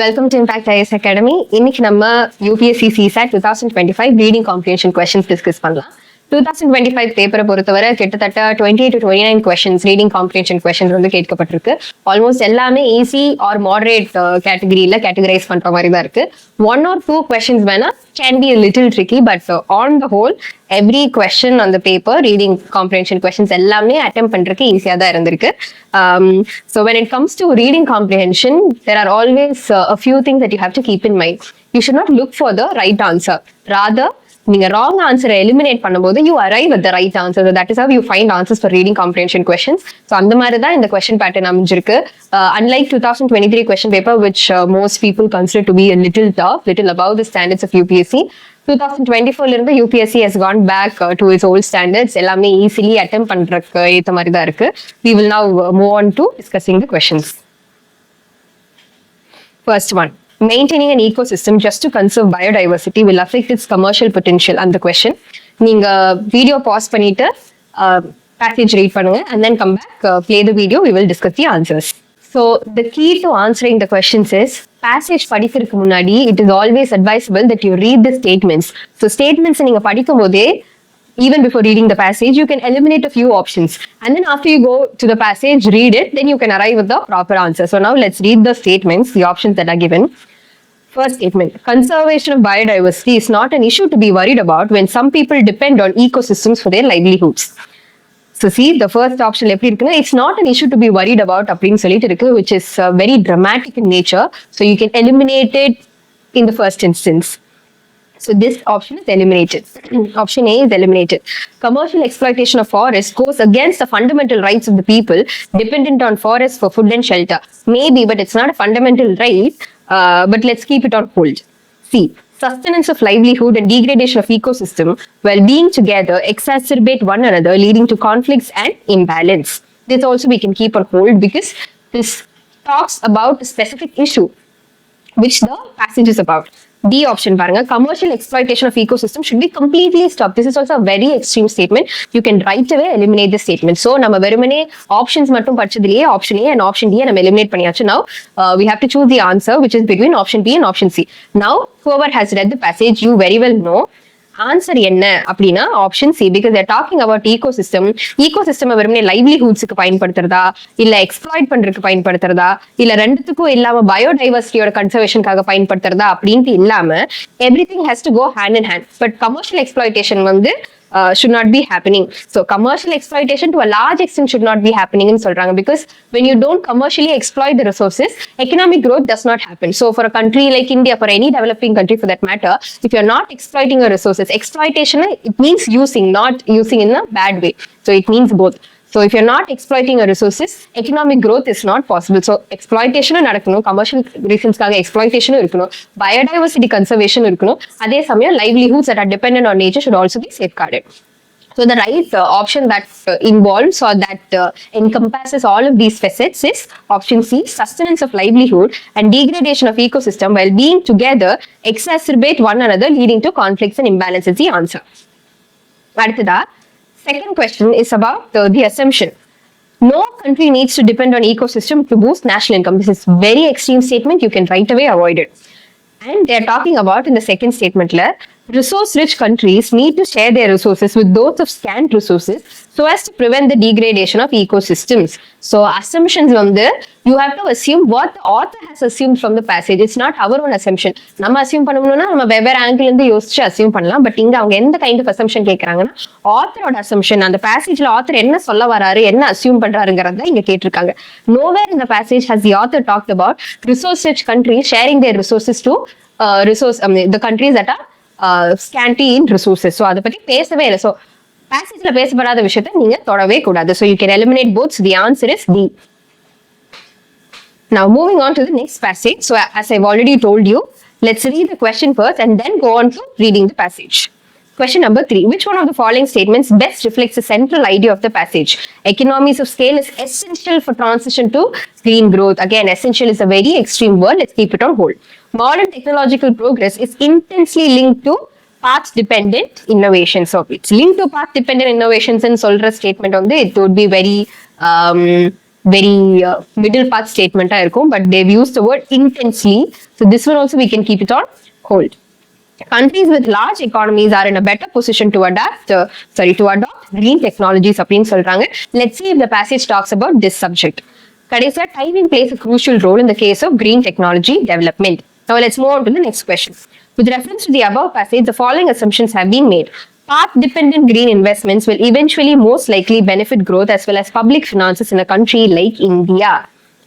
Welcome to Impactiasacademy. இன்னைக்கு நம்ம UPSC CSAT 2025 reading comprehension questions discuss பண்ணலாம். 2025 பேப்பரை பொறுத்தவரை கிட்டத்தட்ட 20 to 29 questions reading comprehension questions வந்து கேட்கப்பட்டிருக்கு. ஆல்மோஸ்ட் எல்லாமே ஈஸி ஆர் மாடரேட் கேட்டகரியில கேட்டகரைஸ் பண்ற மாதிரி தான் இருக்கு. 1 or 2 questions வேணா can be a little tricky, but on the whole every question on the paper reading comprehension questions எல்லாமே attempt பண்றதுக்கு ஈஸியா தான் இருந்திருக்கு. So when it comes to reading comprehension, there are always a few things that you have to keep in mind. You should not look for the right answer. Rather, நீங்க wrong ஆன்சரை eliminate பண்ணும்போது you arrive at the right answer. That is how you find answers for reading comprehension questions. So அந்த மாதிரி தான் இந்த question pattern அமைஞ்சிருக்கு. Unlike 2023 question paper which most people consider to be a little tough, little above the standards of UPSC. 2024 இருந்து UPSC has gone back to its old standards. எல்லாமே easily attempt பண்றதுக்கு ஏற்ற மாதிரி தான் இருக்கு. We will now move on to discussing the questions. First one. Maintaining an ecosystem just to conserve biodiversity will affect its commercial potential. And the question, நீங்க video pause பண்ணிட்டு passage read பண்ணுங்க and then come back, play the video, we will discuss the answers. So the key to answering the questions is, passage படிக்கிறதுக்கு முன்னாடி it is always advisable that you read the statements. So statements நீங்க படிக்கும் போதே, even before reading the passage, you can eliminate a few options. And then after you go to the passage, read it, then you can arrive at the proper answer. So now let's read the statements, the options that are given. First statement, conservation of biodiversity is not an issue to be worried about when some people depend on ecosystems for their livelihoods. So see, the first option, it's not an issue to be worried about, which is very dramatic in nature. So you can eliminate it in the first instance. So this option is eliminated. Option A is eliminated. Commercial exploitation of forests goes against the fundamental rights of the people dependent on forests for food and shelter. Maybe, but it's not a fundamental right. But let's keep it on hold. C. Sustenance of livelihood and degradation of ecosystem while being together exacerbate one another, leading to conflicts and imbalance. This also we can keep on hold because this talks about a specific issue which the passage is about. D option பாருங்க, commercial exploitation of ecosystem should be completely stopped. This is also a very extreme statement. You can right away eliminate this statement. So நம்ம வெறுமனே options மட்டும் படிச்சதுலயே option A and option D நம்ம eliminate பண்ணியாச்சு. Now we have to choose the answer which is between option B and option C. Now whoever has read the passage, you very well know answer என்ன அப்படின்னா option C. Because there talking about ecosystem. Ecosystem வெறுமனே லைவ்லிஹுட்ஸுக்கு பயன்படுத்துறதா, இல்ல exploit பண்றதுக்கு பயன்படுத்துறதா, இல்ல ரெண்டுத்துக்கும் இல்லாம பயோடைவர்சிட்டியோட கன்சர்வேஷனுக்காக பயன்படுத்துறதா அப்படின்ட்டு இல்லாம everything has to go hand in hand. But commercial exploitation வந்து should not be happening. So commercial exploitation to a large extent should not be happening in சொல்றாங்க. Because when you don't commercially exploit the resources, economic growth does not happen. So for a country like India, for any developing country for that matter, if you're not exploiting your resources, exploitation, it means using, not using in a bad way. So it means both. So if you're not exploiting your resources, economic growth is not possible. So exploitation நடக்கணும், commercial reasonsக்காக exploitation இருக்கணும், biodiversity conservation இருக்கணும், அதே சமயம் livelihoods that are dependent on nature should also be safeguarded. So the right option that involves or that encompasses all of these facets is option C, sustenance of livelihood and degradation of ecosystem while being together exacerbate one another, leading to conflicts and imbalance is the answer. அடுத்ததா second question is about the assumption. No country needs to depend on ecosystem to boost national income. This is very extreme statement. You can right away avoid it. And they're talking about in the second statement, resource-rich countries need to share their resources with those of scant resources so as to prevent the degradation of ecosystems. So assumptions வந்து, you have to assume what the author has assumed from the passage. It's not our own assumption. நம்ம assume பண்ணணும்னா நம்ம வெவ்வேறு angle இருந்து யோசிச்சு assume பண்ணலாம். But இங்க அவங்க எந்த கைண்ட் ஆஃப் அசம்ஷன் கேட்கறாங்கன்னா ஆத்தரோட அசம்ஷன், அந்த பேசேஜ்ல ஆத்தர் என்ன சொல்ல வராரு, என்ன அசியூம் பண்றாருங்கிறத இங்க கேட்டிருக்காங்க. Nowhere in the passage has the author talked about resource-rich countries sharing their resources to the countries that are scanty in resources. So அதை பத்தி பேசவே இல்லை. So பேசேஜ்ல பேசப்படாத விஷயத்தை நீங்க தொடவே கூடாது. So you can eliminate both. So the answer is D. Now moving on to the next passage. So as I've already told you, let's read the question first and then go on to reading the passage. Question number 3. Which one of the following statements best reflects the central idea of the passage? Economies of scale is essential for transition to green growth. Again, essential is a very extreme word. Let's keep it on hold. Modern technological progress is intensely linked to path-dependent innovation. So it's linked to path-dependent innovations and solra statement on it would be very very middle path statement இருக்கும், but they've used the word intensely. So this one also we can keep it on hold. Countries with large economies are in a better position to adopt green technologies அப்படின்னு சொல்றாங்க. Let's see if the passage talks about this subject. கடைசியா timing plays a crucial role in the case of green technology development. Now let's move on to the next question. With reference to the above passage, the following assumptions have been made. Path-dependent green investments will eventually most likely benefit growth as well as public finances in a country like India.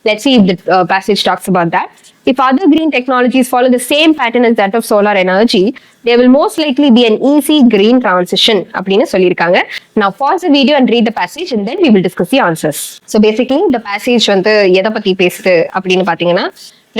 Let's see if the passage talks about that. If other green technologies follow the same pattern as that of solar energy, there will most likely be an easy green transition. அப்படின்னு சொல்லியிருக்காங்க. Now pause the video and read the passage and then we will discuss the answers. So basically the passage வந்து எதை பத்தி பேசுது அப்படின்னு பாத்தீங்கன்னா,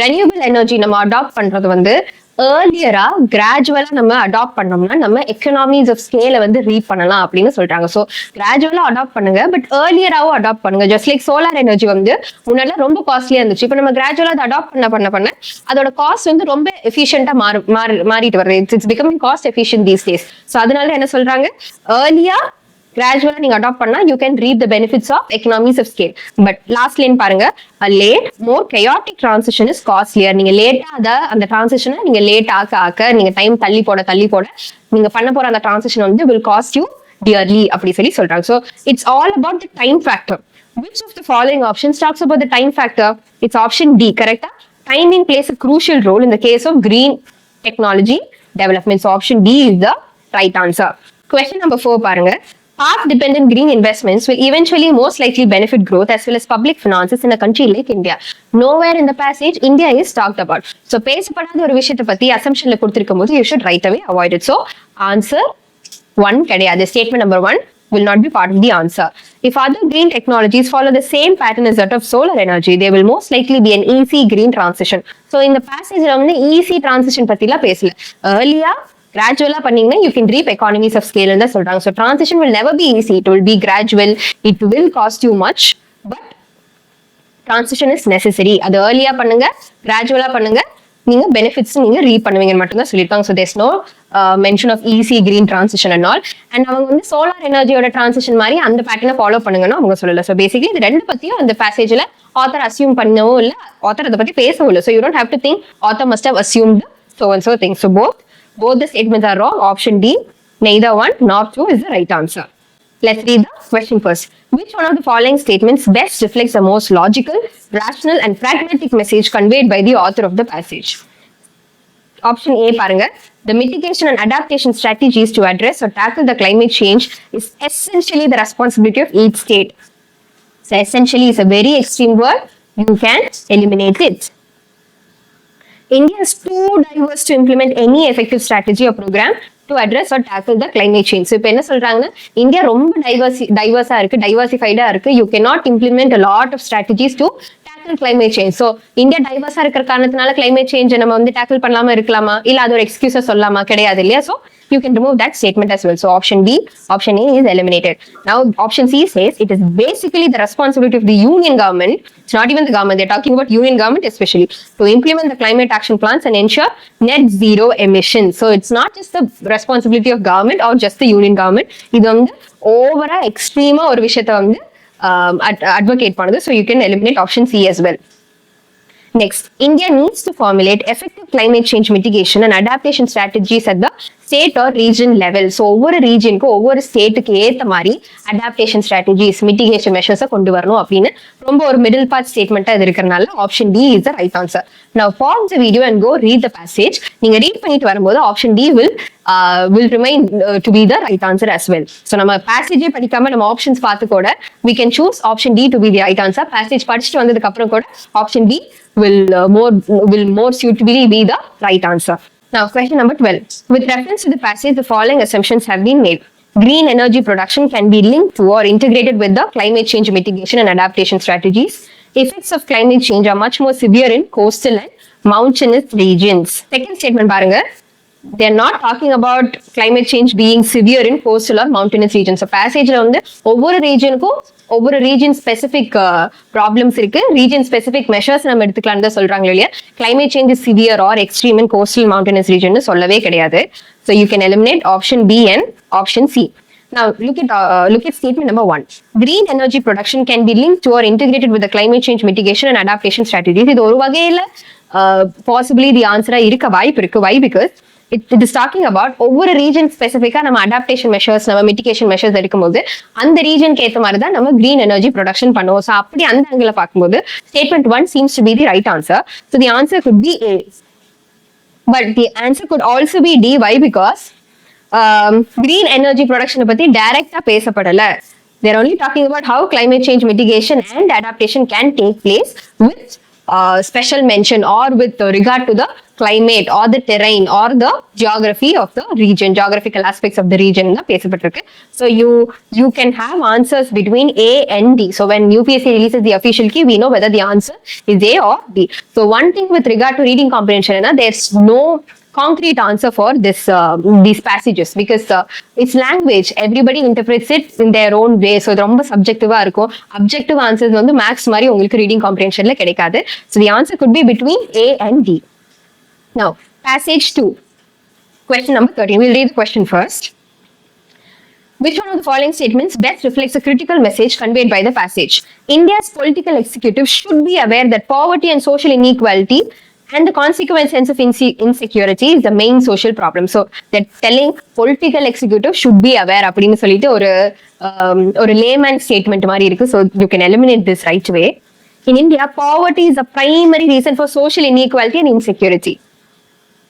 renewable energy நம்ம adapt பண்றது வந்து ஏர்லியரா கிராஜுவலா நம்ம அடாப்ட் பண்ணோம்னா நம்ம எக்கனாமிஸ் ஆஃப் ஸ்கேல வந்து ரீட் பண்ணலாம் அப்படின்னு சொல்றாங்க. ஸோ கிராஜுவலா அடாப்ட் பண்ணுங்க, பட் ஏர்லியராவும் அடாப்ட் பண்ணுங்க. ஜஸ்ட் லைக் சோலார் எனர்ஜி வந்து முன்னாடி ரொம்ப காஸ்ட்லியா இருந்துச்சு. இப்போ நம்ம கிராஜுவலா அதை அடாப்ட் பண்ண அதோட காஸ்ட் வந்து ரொம்ப எஃபிஷியன்டா மாறிட்டு வருது. It's becoming cost efficient these days. So அதனால என்ன சொல்றாங்க, ஏர்லியா gradually நீங்க அடாப்ட் பண்ணா you can reap the benefits of economies of scale. But last line பாருங்க, a late more chaotic transition is costlier. நீங்க லேட்டா அந்த டிரான்சிஷனை நீங்க லேட் ஆக்க நீங்க டைம் தள்ளி போட நீங்க பண்ண போற அந்த டிரான்சிஷன் வந்து will cost you dearly அப்படி சொல்றாங்க. So it's all about the time factor. Which of the following options talks about the time factor? It's option D, correct? Timing plays a crucial role in the case of green technology development. So option D is the right answer. Question number 4 பாருங்க. Path-dependent green investments will eventually most likely benefit growth as well as public finances in a country like India. Nowhere in the passage India is talked about. So பேசப்படாத ஒரு விஷயத்தை பத்தி assumptionல கொடுத்திருக்கும் போது you should right away avoid it. So answer 1 கிடையாது. Statement number 1 will not be part of the answer. If other green technologies follow the same pattern as that of solar energy, there will most likely be an easy green transition. So in the passage வந்து easy transition பத்திலாம் பேசல. Earlier கிராஜுவலா பண்ணீங்கன்னா you can reap economies of scale தான் சொல்றாங்க. So transition will never be easy. It will be gradual. It will cost you much, but transition is necessary. அது early-ஆ பண்ணுங்க, கிராஜுவலா பண்ணுங்க, நீங்க benefits நீங்க reap பண்ணுவீங்கன்னு மட்டும் தான் சொல்லியிருக்காங்க. So there's no mention of easy green transition and all. And அவங்க வந்து சோலார் எனர்ஜியோட transition மாதிரி அந்த பேட்டர்னை ஃபாலோ பண்ணுங்கன்னா அவங்க சொல்லல. So basically இது ரெண்டு பத்தியும் அந்த பேசேஜ்ல author assume பண்ணவும் இல்லை, author அதை பத்தி பேசவும் இல்லை. So you don't have to think author must have assumed so and so things. So both the statements are wrong. Option D, neither 1 nor 2 is the right answer. Let's read the question first. Which one of the following statements best reflects the most logical, rational and pragmatic message conveyed by the author of the passage? Option A பாருங்க. The mitigation and adaptation strategies to address or tackle the climate change is essentially the responsibility of each state. So essentially is a very extreme word. You can eliminate it. India is too diverse to implement any effective strategy or program to address or tackle the climate change. So இப்போ என்ன சொல்றாங்கன்னா, India ரொம்ப டைவர்சிஃபைடா இருக்கு. You cannot implement a lot of strategies to tackle climate change. So India டைவர்ஸா இருக்கிற காரணத்தினால climate change நம்ம வந்து tackle பண்ணலாமா இருக்கலாமா, இல்ல அது ஒரு எக்ஸ்கியூஸா சொல்லலாமா, கிடையாது இல்லையா? So you can remove that statement as well. So option A is eliminated. Now option C says it is basically the responsibility of the union government. It's not even the government. They're talking about union government especially to implement the climate action plans and ensure net zero emissions. So it's not just the responsibility of government or just the union government. இது வந்து ஓவரா எக்ஸ்ட்ரீமா ஒரு விஷயத்தை வந்து advocate பண்ணுது. So you can eliminate option C as well. Next, India needs to formulate effective climate change mitigation and adaptation strategies at the state or region level. So ஒவ்வொரு ரீஜனுக்கு ஒவ்வொரு ஸ்டேட்டுக்கு ஏத்த மாதிரி அடாப்டேஷன் ஸ்ட்ராட்டஜிஸ், மிட்டிகேஷன் மெஷர்ஸை கொண்டு வரணும் அப்படின்னு ரொம்ப ஒரு மிடில் பார்ட் ஸ்டேட்மெண்ட்டா இது இருக்கிறனால option D is the right answer. Now pause the video and go read the passage. நீங்க ரீட் பண்ணிட்டு வரும்போது option D will remain to be the right answer as well. So நம்ம பேசேஜே படிக்காம நம்ம ஆப்ஷன்ஸ் பார்த்து கூட we can choose option D to be the right answer. Passage படிச்சுட்டு வந்ததுக்கு அப்புறம் கூட option D will more suitably be the right answer. Now, question number 12. With reference to the passage, the following assumptions have been made. Green energy production can be linked to or integrated with the climate change mitigation and adaptation strategies. Effects of climate change are much more severe in coastal and mountainous regions. Second statement பாருங்க. They're not talking about climate change being severe in coastal or mountainous regions. So passageல வந்து ஒவ்வொரு ரீஜனுக்கும் ஒவ்வொரு region specific problems இருக்கு, region specific measures நம்ம எடுத்துக்கலாம்னு தான் சொல்றாங்க இல்லையா. Climate change is severe or extreme in coastal mountainous region சொல்லவே கிடையாது. So you can eliminate option B and option C. Now look at statement number 1. Green energy production can be linked to or integrated with the climate change mitigation and adaptation strategies. இது ஒரு வகையில possibly the answer இருக்க வாய்ப்பு இருக்கு. Why? Because it is talking about ஒவ்வொரு region ஸ்பெசிஃபிக்கா நம்ம adaptation measures நம்ம மிட்டிகேஷன் மெஷர்ஸ் எடுக்கும்போது அந்த ரீஜனுக்கு ஏற்ற மாதிரி தான் நம்ம கிரீன் எனர்ஜி ப்ரொடக்ஷன் பண்ணுவோம். ஸோ அப்படி அந்த ஆங்கிள் பார்க்கும்போது statement 1 seems to be the right answer. So the answer could be A. But the answer could also be D. Why? Because green energy production பத்தி டைரக்டா பேசப்படல. They're only talking about how climate change mitigation and adaptation can take place with special mention or with regard to the climate or the terrain or the geography of the region, geographical aspects of the region na பேசப்பட்டிருக்கு. So you can have answers between A and D. So when UPSC releases the official key, we know whether the answer is A or D. So one thing with regard to reading comprehension, there's no concrete answer for these passages because it's language. Everybody interprets it in their own way. So இது ரொம்ப சப்ஜெக்டிவா இருக்கும். Objective answers வந்து maths மாதிரி உங்களுக்கு reading காம்ப்ரிஹென்ஷன்ல கிடைக்காது. So the answer could be between A and D. Now, passage 2. Question number 13. We'll read the question first. Which one of the following statements best reflects a critical message conveyed by the passage? India's political executive should be aware that poverty and social inequality and the consequent sense of insecurity is the main social problem. So, that telling political executive should be aware அப்படின்னு சொல்லிட்டு ஒரு layman statement மாதிரி இருக்கு. So, you can eliminate this right away. In India, poverty is the primary reason for social inequality and insecurity.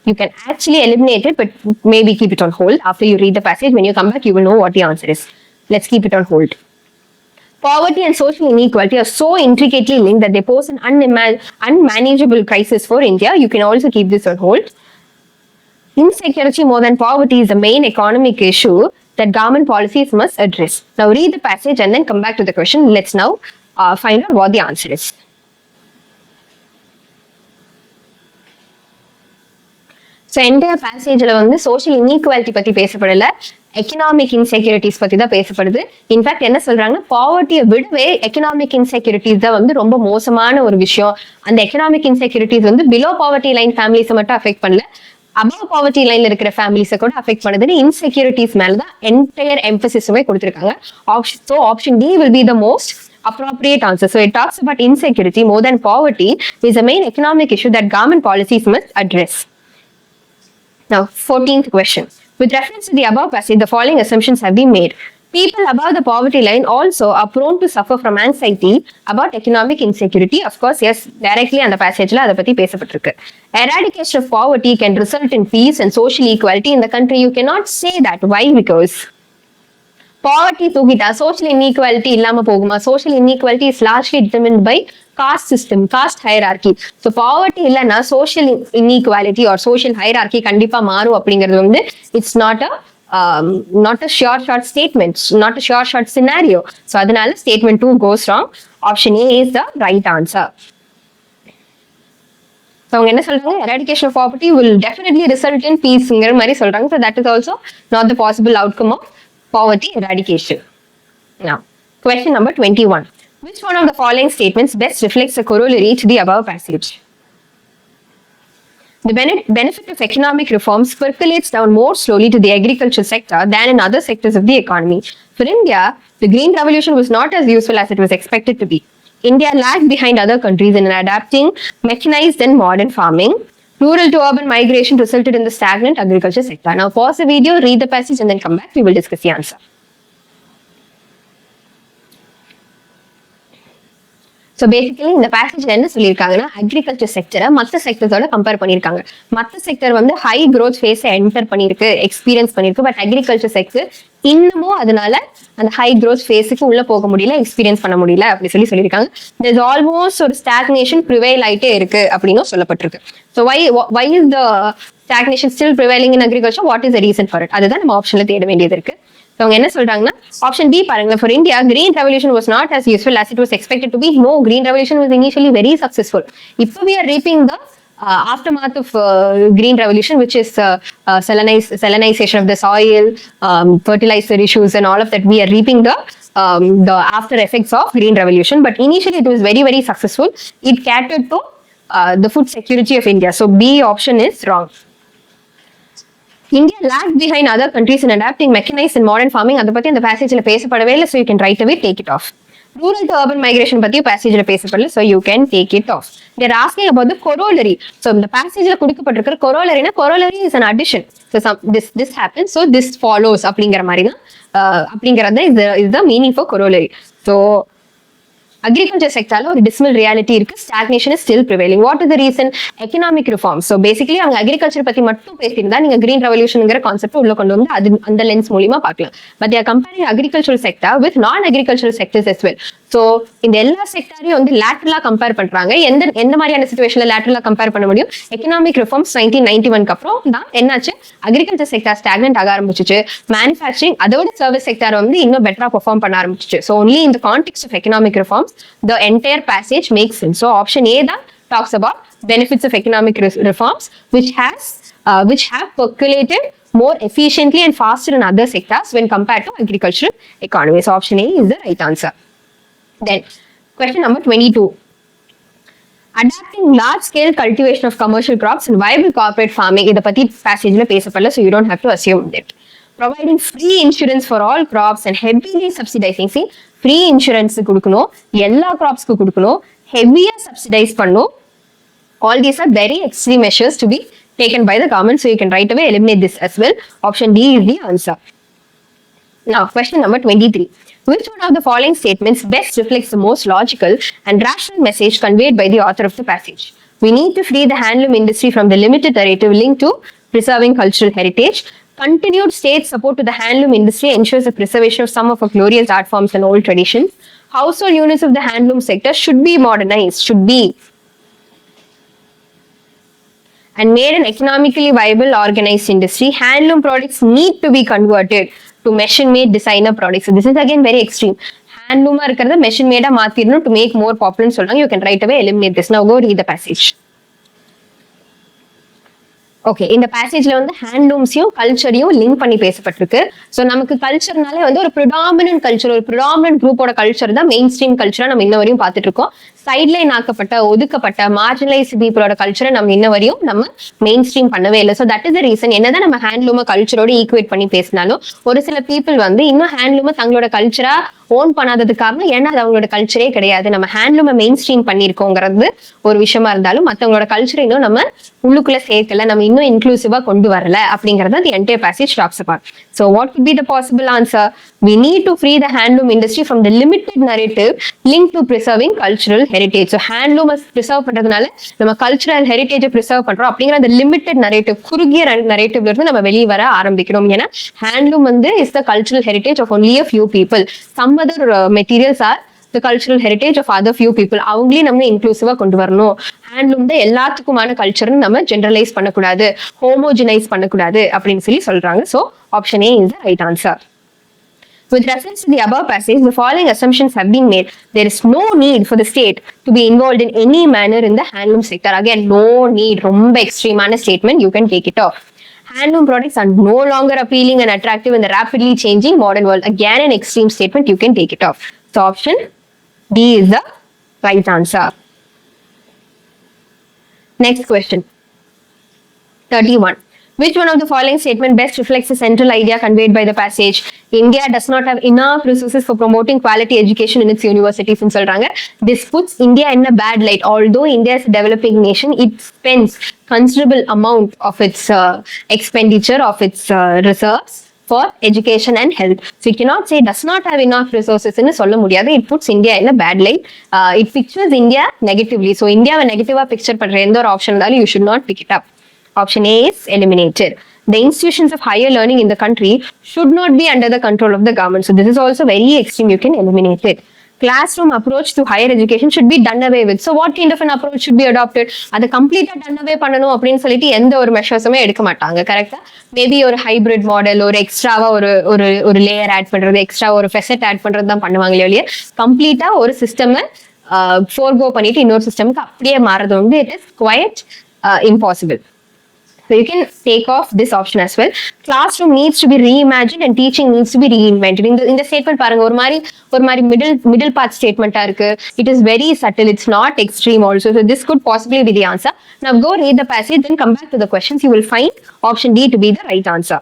You can actually eliminate it, but maybe keep it on hold. After you read the passage, when you come back, you will know what the answer is. Let's keep it on hold. Poverty and social inequality are so intricately linked that they pose an unmanageable crisis for India. You can also keep this on hold. Insecurity more than poverty is the main economic issue that government policies must address. Now read the passage and then come back to the question. Let's now find out what the answer is. So entire பேசேஜில் வந்து social inequality பற்றி பேசப்படல, economic insecurities பற்றி தான் பேசப்படுது. In fact என்ன சொல்றாங்கன்னா, பாவர்ட்டியை விடவே economic insecurities தான் வந்து ரொம்ப மோசமான ஒரு விஷயம். அந்த எக்கனாமிக் இன்செக்யூரிட்டிஸ் வந்து பிலோ பாவர்ட்டி லைன் ஃபேமிலிஸை மட்டும் அஃபெக்ட் பண்ணல, அபவ் பாவர்ட்டி லைன்ல இருக்கிற ஃபேமிலிஸை கூட அஃபெக்ட் பண்ணுதுன்னு இன்செக்யூரிட்டிஸ் மேல தான் என்டையர் எம்பசிஸுமே கொடுத்துருக்காங்க. So option D will be the most appropriate answer. So it talks about insecurity more than poverty is a main economic issue that government policies must address. Now, 14th question. With reference to the above passage, the following assumptions have been made. People above the poverty line also are prone to suffer from anxiety about economic insecurity. Of course, yes, directly on the passage la adha pathi pesapattirukku. Eradication of poverty can result in peace and social equality in the country. You cannot say that. Why? Because poverty தூக்கிட்டா social inequality இல்லாம போகுமா? Social inequality is largely determined by caste system, caste hierarchy. So poverty இல்லைன்னா social inequality or social hierarchy கண்டிப்பா மாறும் அப்படிங்கிறது வந்து it's not a short statement, not a short scenario. So அதனால statement 2 goes wrong. Option A is the right answer. So அவங்க என்ன சொல்றாங்க, eradication of poverty will definitely result in peaceங்கிற மாதிரி சொல்றாங்க. So that is also not the possible outcome of poverty eradication. Now, question number 21. Which one of the following statements best reflects a corollary to the above passage? The benefit of economic reforms percolates down more slowly to the agriculture sector than in other sectors of the economy. For India, the Green Revolution was not as useful as it was expected to be. India lagged behind other countries in adapting mechanized and modern farming. Rural to urban migration resulted in the stagnant agriculture sector. Now pause the video, read the passage and then come back. We will discuss the answer. So basically இந்த பேசேஜ்ல என்ன சொல்லியிருக்காங்கன்னா, agriculture செக்டரை மற்ற செக்டர்ஸோட compare பண்ணியிருக்காங்க. மற்ற sector வந்து high growth ஃபேஸை enter பண்ணியிருக்கு, experience பண்ணியிருக்கு. பட் அக்ரிகல்ச்சர் செக்டர் இன்னமும் அதனால அந்த ஹை க்ரோத் ஃபேஸுக்கு உள்ள போக முடியல, எக்ஸ்பீரியன்ஸ் பண்ண முடியல அப்படி சொல்லியிருக்காங்க. there's almost ஒரு ஸ்டாக்னேஷன் ப்ரிவைல் ஆயிட்டே இருக்கு அப்படின்னு சொல்லப்பட்டிருக்கு. So why is the stagnation still prevailing in agriculture? What is the reason for it? அதுதான் நம்ம ஆப்ஷன்ல தேட வேண்டியது இருக்கு. அவங்க என்ன சொல்றாங்கன்னா, ஆப்ஷன் பி பாருங்க. For India, green revolution was not as useful as it was expected to be. No, green revolution was initially very successful. இப்போ we are reaping the aftermath of green revolution, which is salinization of the soil, fertilizer issues and all of that. We are reaping the after effects of green revolution. But initially it was very, very successful. It catered to the food security of India. So B option is wrong. India lagged behind other countries in adapting mechanized and modern farming. அதை பத்தி அந்த பேசேஜ்ல பேசப்படவே இல்லை. So you can right away take it off. Rural to urban migration பத்தி பேசேஜ்ல பேசப்படல. So you can take it off. They're asking about the corollary. So இந்த பேசேஜ்ல கொடுக்கப்பட்டிருக்கிற corollary is an addition. So this happens. So this follows அப்படிங்கிற மாதிரி தான் அப்படிங்கிறது is the meaning for corollary. So agriculture sector ஒரு dismal reality இருக்கு. Stagnation is still prevailing. What is the reason? Economic reforms. So basically அவங்க agriculture பத்தி மட்டும் பேசியிருந்தா நீங்க green revolutionங்கிற கான்செப்ட் உள்ள கொண்டு வந்து அது அந்த லென்ஸ் மூலியமா பார்க்கலாம். But they are comparing agricultural sector with non-agricultural sectors as well. So இந்த எல்லா செக்டாரையும் வந்து லேட்டரலா கம்பேர் பண்றாங்க. எந்த மாதிரியான சிச்சுவேஷன்ல லேட்டரலா கம்பேர் பண்ண முடியும்? எக்கனாமிக் ரிஃபார்ம்ஸ் 1991 அப்புறம் தான் என்னாச்சு, அக்ரிகல்ச்சர் செக்டார் ஸ்டாக்னன்ட் ஆக ஆரம்பிச்சிச்சு. மேனுஃபேக்சரிங் அதோட சர்வீஸ் செக்டார் வந்து இன்னும் பெட்டரா பெர்ஃபார்ம் பண்ண ஆரம்பிச்சிச்சு. ஸோ ஒன்லி இந்த context of economic reforms the entire passage makes sense. So option A தான் talks about benefits of economic reforms which have percolated more efficiently and faster in other sectors when compared to agricultural economy. So option A is the right answer. Then question number 22. Adapting large scale cultivation of commercial crops and viable corporate farming. இத பத்தி passageல பேசப்படல, so you don't have to assume that. Providing free insurance for all crops and heavily subsidizing. See, free insurance கொடுக்கணும், எல்லா crops-க்கு கொடுக்கணும், heavy-ஆ subsidize பண்ணணும். All these are very extreme measures to be taken by the government, so you can right away eliminate this as well. Option D is the answer. Now, question number 23. Which one of the following statements best reflects the most logical and rational message conveyed by the author of the passage? We need to free the handloom industry from the limited narrative linked to preserving cultural heritage. Continued state support to the handloom industry ensures the preservation of some of our glorious art forms and old traditions. Household units of the handloom sector should be modernized, and made an economically viable organized industry. Handloom products need to be converted to machine-made designer products. So this is again very extreme. Handloom இருக்கிறத machine-made மாத்திரணும் to make more popular சொல்றாங்க. You can right away eliminate this. Now go read the passage. Okay, இந்த பேசேஜ்ல வந்து ஹேண்ட்லூம்ஸையும் கல்ச்சரையும் link பண்ணி பேசப்பட்டிருக்கு. So நமக்கு கல்ச்சர்னாலே வந்து ஒரு predominant culture, ஒரு predominant குரூப்போட கல்ச்சர் தான் மெயின் ஸ்ட்ரீம் கல்ச்சரா நம்ம இன்ன வரையும் பார்த்துட்டு இருக்கோம். சைட்லைன் ஆக்கப்பட்ட, ஒதுக்கப்பட்ட, மார்ஜினலைஸ்ட் பீப்புளோட கல்ச்சரை நம்ம இன்ன வரையும் நம்ம மெயின் ஸ்ட்ரீம் பண்ணவே இல்லை. So that is the reason. என்னதான் நம்ம ஹேண்ட்லூமை கல்ச்சரோட ஈக்குவேட் பண்ணி பேசினாலும் ஒரு சில பீப்புள் வந்து இன்னும் ஹேண்ட்லூமை தங்களோட கல்ச்சரா ஓன் பண்ணாததுக்காக, ஏன்னா அது அவங்களோட கல்ச்சரே கிடையாது. நம்ம ஹேண்ட்லூமை மெயின் ஸ்ட்ரீம் பண்ணியிருக்கோங்கிறது ஒரு விஷயமா இருந்தாலும் மற்றவங்களோட கல்ச்சரை இன்னும் நம்ம உள்ளுக்குள்ள சேர்க்கல, நம்ம இன்னும் இன்க்ளூசிவா கொண்டு வரல அப்படிங்கறத the entire passage talks about. So what could be the possible answer? We need to free the handloom industry from the limited narrative linked to preserving cultural heritage. So handloom preserve பண்றதுனால நம்ம cultural heritage preserve பண்றோம் அப்படிங்கிற அந்த limited narrative, குறுகிய narrativeல இருந்து நம்ம வெளியே வர ஆரம்பிக்கிறோம். ஏன்னா handloom வந்து is the cultural heritage of only a few people. Some other materials are the cultural heritage of other few people. அவங்களே நம்ம இன்க்ளூசிவா கொண்டு வரணும். ஹேண்ட்லூம் தான் எல்லாத்துக்குமான கல்ச்சர்னு நம்ம ஜெனரலைஸ் பண்ணக்கூடாது, ஹோமோஜனைஸ் பண்ணக்கூடாது அப்படின்னு சொல்றாங்க. So option A is the right answer. With reference to the above passage, the following assumptions have been made. There is no need for the state to be involved in any manner in the handloom sector. Again, no need. ரொம்ப எக்ஸ்ட்ரீமான statement. You can take it off. Handloom products are no longer appealing and attractive in the rapidly changing modern world. Again, an extreme statement. You can take it off. So option D is the right answer. Next question. 31. Which one of the following statement best reflects the central idea conveyed by the passage? India does not have enough resources for promoting quality education in its universities ன்னு சொல்றாங்க. This puts India in a bad light. Although India is a developing nation, it spends considerable amount of its expenditure, of its reserves for education and health. So you cannot say does not have enough resources ன்னு சொல்ல முடியாது. It puts India in a bad light. It pictures India negatively. So India negative picture பண்ற எந்த ஒரு option இருந்தாலும் you should not pick it up. Option A is eliminated. The institutions of higher learning in the country should not be under the control of the government. So this is also very extreme. You can eliminate it. Classroom approach to higher education should be done away with. So what kind of an approach should be adopted? அதை கம்ப்ளீட்டா done away பண்ணணும் அப்படின்னு சொல்லிட்டு எந்த ஒரு மெஷர்ஸுமே எடுக்க மாட்டாங்க. கரெக்டா? மேபி ஒரு ஹைபிரிட் மாடல், ஒரு எக்ஸ்ட்ராவா ஒரு லேயர் ஆட் பண்றது, எக்ஸ்ட்ரா ஒரு ஃபெசட் ஆட் பண்றது தான் பண்ணுவாங்களே இல்லையா. கம்ப்ளீட்டா ஒரு சிஸ்டம் ஃபோர்கோ பண்ணிட்டு இன்னொரு சிஸ்டமுக்கு அப்படியே மாறது வந்து it is quite impossible. So you can take off this option as well. Classroom needs to be reimagined and teaching needs to be reinvented. In the statement பாருங்க ஒரு மாதிரி middle path statement இருக்கு. It is very subtle. It's not extreme also. So this could possibly be the answer. Now go read the passage, then come back to the questions. You will find option D to be the right answer.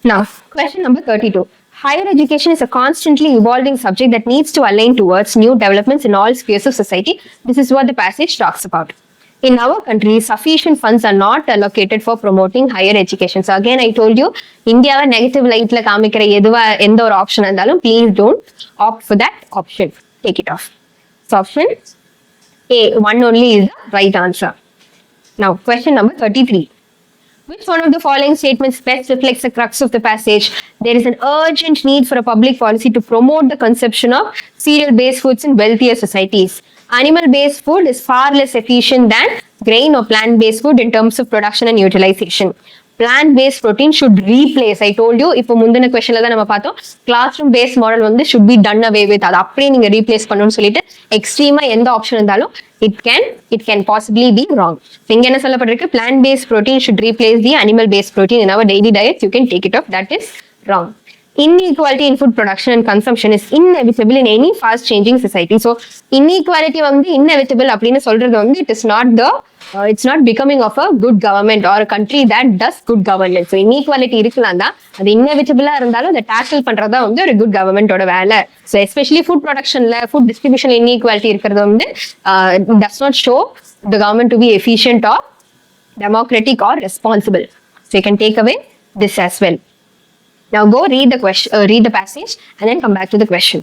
Now, question number 32. Higher education is a constantly evolving subject that needs to align towards new developments in all spheres of society. This is what the passage talks about. In our country, sufficient funds are not allocated for promoting higher education. So again, I told you, India negative light la kaamikira endha or option andalum, please don't opt for that option. Take it off. So option A, one only is the right answer. Now, question number 33. Which one of the following statements best reflects the crux of the passage? There is an urgent need for a public policy to promote the consumption of cereal-based foods in wealthier societies. Animal-based food is far less efficient than grain or plant-based food in terms of production and utilization. Plant-based protein should replace. I told you, இப்போ முந்தின questionல தான் நம்ம பார்த்தோம், classroom based model வந்து should be done away with. அது அப்படியே நீங்க replace பண்ணணும்னு சொல்லிட்டு எக்ஸ்ட்ரீமா எந்த ஆப்ஷன் இருந்தாலும் it can possibly be wrong. இங்க என்ன சொல்லப்பட்டிருக்கு? Plant-based protein should replace the animal-based protein in our daily diets. You can take it off. That is wrong. Inequality in food production and consumption is inevitable in any fast changing society. So inequality வந்து inevitable அப்படின்னு சொல்றது வந்து it's not becoming of a good government or a country that does good governance. So inequality இருக்கலாம் தான், அது inevitable இருந்தாலும் அதை tackle பண்றதா வந்து ஒரு good government ஓட வேலை. So especially food productionல food distribution inequality இருக்கிறது வந்து does not show the government to be efficient or democratic or responsible. So you can take away this as well. Now go read the passage and then come back to the question.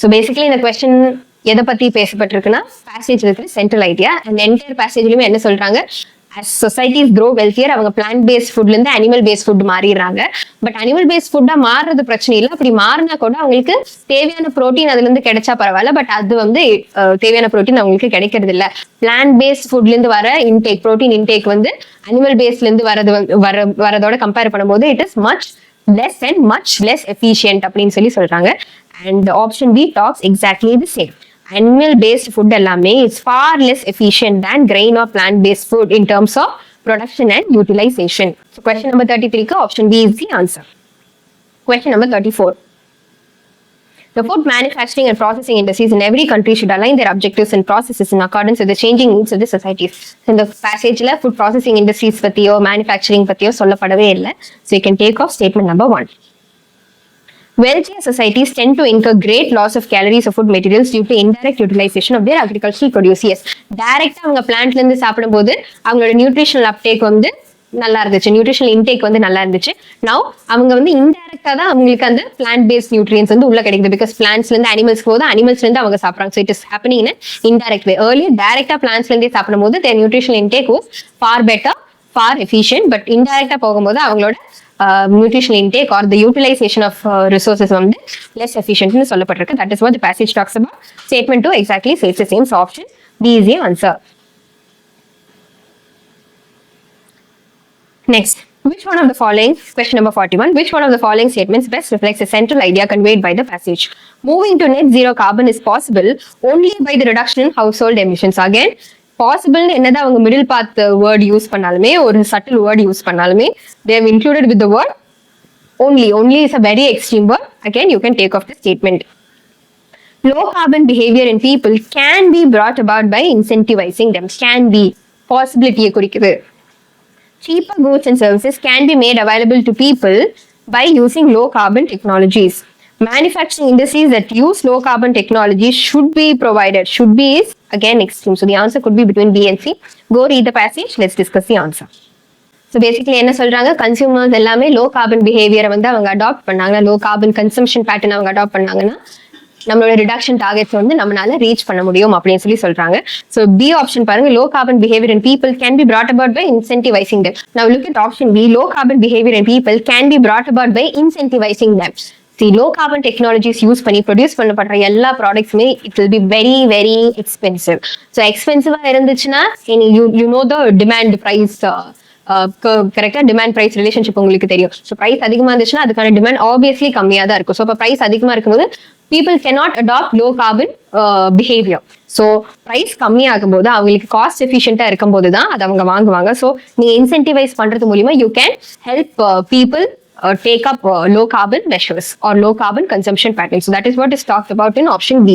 So basically இந்த question எதை பத்தி பேசப்பட்டிருக்குன்னா passage இருக்கிற central idea and entire பேசேஜ்லயுமே என்ன சொல்றாங்க, as societies grow wealthier அவங்க plant based ஃபுட்ல இருந்து அனிமல் பேஸ்ட் ஃபுட் மாறிடுறாங்க. பட் அனிமல் பேஸ்ட் ஃபுட்டா மாறுறது பிரச்சனை இல்லை, அப்படி மாறினா கூட அவங்களுக்கு தேவையான ப்ரோட்டீன் அதுல இருந்து கிடைச்சா பரவாயில்ல, பட் அது வந்து தேவையான ப்ரோட்டீன் அவங்களுக்கு கிடைக்கிறது இல்லை. பிளான்ட் பேஸ்ட் ஃபுட்ல இருந்து வர இன்டேக் ப்ரோட்டீன் இன்டேக் வந்து அனிமல் பேஸ்ட்ல இருந்து வரதோட கம்பேர் பண்ணும்போது it is much less and much less efficient அப்படின்னு சொல்றாங்க. And option B talks exactly the same. Animal based food எல்லாமே is far less efficient than grain or plant based food in terms of production and utilization. So question number 33 ka option B is the answer. Question number 34. The food manufacturing and processing industries in every country should align their objectives and processes in accordance with the changing needs of the societies. So in the passage la food processing industries பத்தியோ manufacturing பத்தியோ சொல்லப்படவே இல்லை. So you can take off statement number 1. Wealthier societies tend to incur great loss of calories of food materials due to indirect utilization of their agricultural produce. Yes, direct அவங்க பிளான்ட்ல இருந்து சாப்பிடும்போது அவங்களோட nutritional uptake வந்து நல்லா இருந்துச்சு, nutritional intake வந்து நல்லா இருந்துச்சு. நவ் அவங்க வந்து இன்டைரக்டா தான் அவங்களுக்கு அந்த பிளான்ட் பேஸ்ட் நியூட்ரியன்ஸ் வந்து உள்ள கிடைக்குது. பிகாஸ் பிளான்ட்ஸ்ல இருந்து அனிமல்ஸ்க்கு போது அனிமல்ஸ்ல இருந்து அவங்க சாப்பிடுறாங்க. So it is happening in indirect way. Earlier டைரக்டா பிளான்ட்ஸ்ல இருந்தே சாப்பிடும் போது their nutritional intake was far better, far efficient. But இன்டைரக்டா போகும்போது அவங்களோட nutritional intake or the utilization of resources வந்து less efficient னு சொல்லப்பட்டிருக்கு. That is what the passage talks about. Statement 2 exactly says the same. So option B is the answer. Next, which one of the following, question number 41, which one of the following statements best reflects the central idea conveyed by the passage? Moving to net zero carbon is possible only by the reduction in household emissions. Again, possible என்னதான் அவங்க middle பாத் word use பண்ணாலுமே, ஒரு subtle word use பண்ணாலுமே, they have included with the word only is a very extreme word. Again, you can take off the statement. Low carbon behavior in people can be brought about by incentivizing them. Can be possibility குறிக்குது. Cheaper goods and services can be made available to people by using low carbon technologies. Manufacturing industries that use low carbon technology should be provided. Should be is again extreme. So the answer could be between B and C. Go read the passage. Let's discuss the answer. So basically என்ன சொல்றாங்க, consumers எல்லாமே low carbon பிஹேவியரை வந்து அவங்க adapt பண்ணாங்க, low carbon consumption pattern அவங்க adapt பண்ணாங்கன்னா நம்மளோட reduction targets வந்து நம்மளால ரீச் பண்ண முடியும் அப்படின்னு சொல்றாங்க. ஸோ பி ஆப்ஷன் பாருங்க, low carbon behaviour in people can be brought about by incentivizing them. Now look at option B, low carbon behavior in people can be brought about by incentivizing them. See, low carbon technologies use பண்ணி produce பண்ணப்படுற எல்லா ப்ராடக்ட்ஸுமே it will be very very expensive. So எக்ஸ்பென்சிவா இருந்துச்சுன்னா you know the demand price கரெக்டா demand price relationship உங்களுக்கு தெரியும். So price அதிகமா இருந்துச்சுன்னா அதுக்கான டிமாண்ட் ஆப்வியஸ்லி கம்மியா தான் இருக்கும். ஸோ இப்போ பிரைஸ் அதிகமா இருக்கும்போது people cannot adopt low carbon behavior. So price கம்மியாகும் போது அவங்களுக்கு காஸ்ட் எஃபிஷியன்டா இருக்கும் போது தான் அதை அவங்க வாங்குவாங்க. ஸோ நீங்க இன்சென்டிவைஸ் பண்றது மூலியமா you can help people take up low carbon measures or low carbon consumption patterns. So that is what is talked about in option B.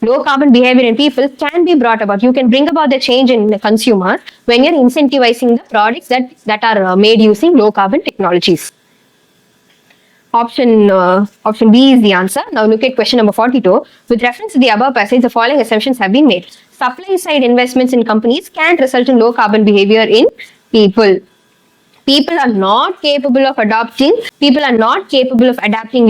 Low carbon behavior in people can be brought about. You can bring about the change in the consumer when you're incentivizing the products that are made using low carbon technologies. Option B is the answer. Now look at question number 42. With reference to the above passage, the following assumptions have been made. Supply side investments in companies can result in low carbon behavior in people. People are not capable of adapting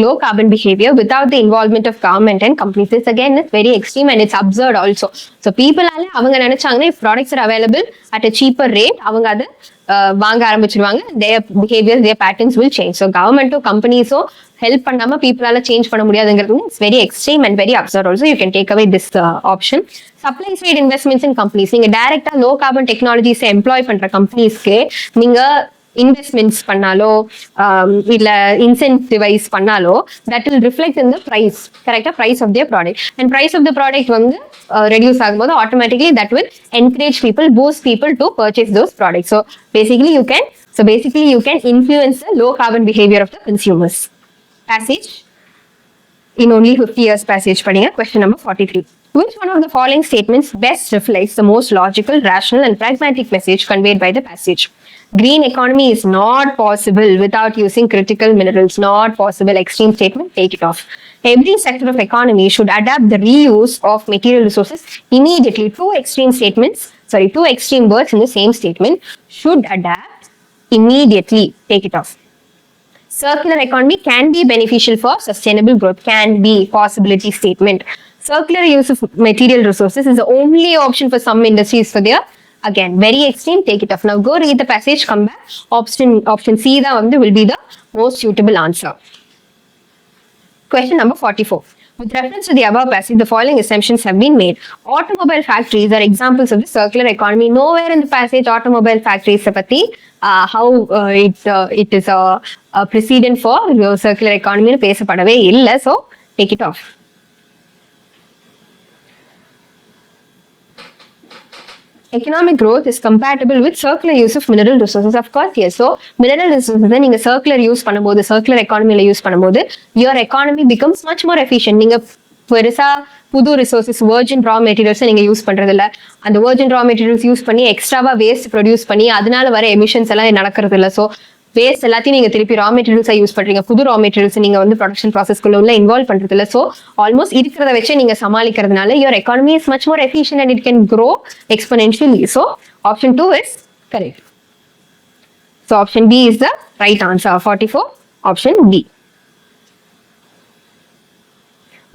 low carbon behavior without the involvement of government and companies. This again is very extreme and it's absurd also. So people avanga nenachanga if products are available at a cheaper rate avanga adu வாங்க ஆரம்பிச்சிருவாங்க. their behavior, their patterns will change. So government or companies help பண்ணாம peopleால change பண்ண முடியாதுங்கிறது it's very extreme and very absurd also. You can take away this option. Supply side investments in companies. நீங்க டைரக்டா low carbon technologies employ பண்ற companiesக்கு நீங்க investments பண்ணாலோ இல்ல இன்சென்டிவைஸ் பண்ணாலோ that will reflect in the price, கரெக்டா price of their product. And price of the product வந்து ரெடியூஸ் ஆகும்போது automatically that will encourage people, boost people to purchase those product. So basically you can influence the low carbon behaviour of the consumers. Passage in only 50 years passage படிங்க. Question number 43. Which one of the following statements best reflects the most logical, rational and pragmatic message conveyed by the passage? Green economy is not possible without using critical minerals. Not possible. Extreme statement. Take it off. Every sector of economy should adapt the reuse of material resources immediately. Two extreme words in the same statement. Should adapt immediately. Take it off. Circular economy can be beneficial for sustainable growth. Can be. Possibility statement. Circular use of material resources is the only option for some industries for their, again, very extreme. Take it off. Now go read the passage, come back. Option C will be the most suitable answer. Question number 44. With reference to the above passage, the following assumptions have been made. Automobile factories are examples of the circular economy. Nowhere in the passage automobile factories patti how it is a precedent for circular economy nu pesapadave illa. So take it off. Economic growth is compatible with circular use of mineral resources. Of course, yes. So mineral resources நீங்க circular use பண்ணும்போது, circular economy use பண்ணும்போது your economy becomes much more efficient. நீங்க பெருசா புது resources virgin raw materials நீங்க use பண்றது இல்ல. அந்த virgin raw materials யூஸ் பண்ணி எக்ஸ்ட்ராவா வேஸ்ட் ப்ரொடியூஸ் பண்ணி அதனால வர எமிஷன்ஸ் எல்லாம் நடக்கிறது இல்ல. ஸோ வேஸ்ட் எல்லாத்தையும் நீங்க திருப்பி ரா மெட்டீரியல்ஸா யூஸ் பண்றீங்க. புது ரா மெட்டீரியல்ஸ் நீங்க வந்து ப்ரொடக்ஷன் ப்ராசஸ்க்குள்ள உள்ள இன்வால்வ் பண்றது இல்ல. ஸோ ஆல்மோஸ்ட் இருக்கிறத வச்சு நீங்க சமாளிக்கிறதுனால your economy is much more efficient and it can grow exponentially. So option 2 is correct. So option B is the right answer. 44 option B.